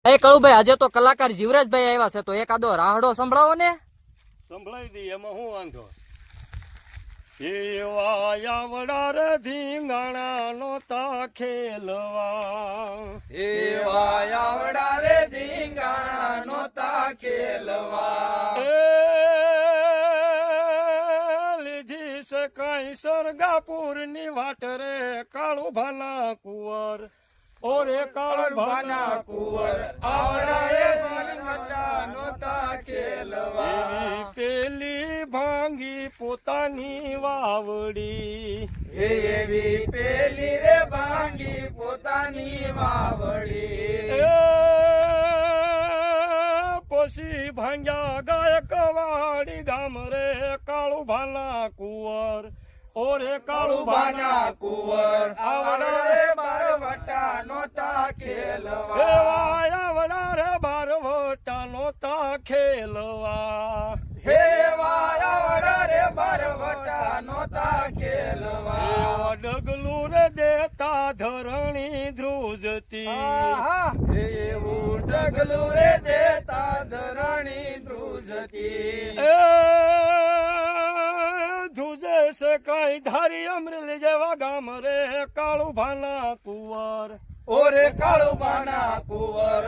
એ કળુભાઈ આજે તો કલાકાર જીવરાજભાઈ આવ્યા છે તો એકાદો રાહડો સંભળાવો ને. સંભળાવી દી, એમાં શું વાંધો? એવા આવડા રે ધીંગાણા નોતા ખેલવા, એવા આવડા રે ધીંગાણા નોતા ખેલવા. એ લીધી છે કઈ સરગાપુર ની વાટ રે કાળુભાના કુંવર, ઓરે કાળુભાના કુંવર આવડા રે ધીંગાણા નોતા ખેલવા. એવી પેલી ભાંગી પોતાની વાવડી, એવી પેલી રે ભાંગી પોતાની વાવડી. એ પછી ભાંગ્યા ગાયકવાડી ગામ રે કાળુભાના કુંવર, ઓરે કાળુભાના કાળુભાના કુંવર આવડા રે બારવટા નોતા ખેલવા. એવા આવડા રે બારવટા નોતા ખેલવા. એવા આવડા રે બારવટા નોતા ખેલવા. એવા ડગલું રે દેતા ધરણી ધ્રુજતી, એવું ડગલું રે દેતા ધરણી ધ્રુજતી. એ ધ્રુજે છે કઈ ધારી અમરેલી જેવા ગામ રે કાળુભાના કુંવર, ઓરે કાળુભાના કુંવર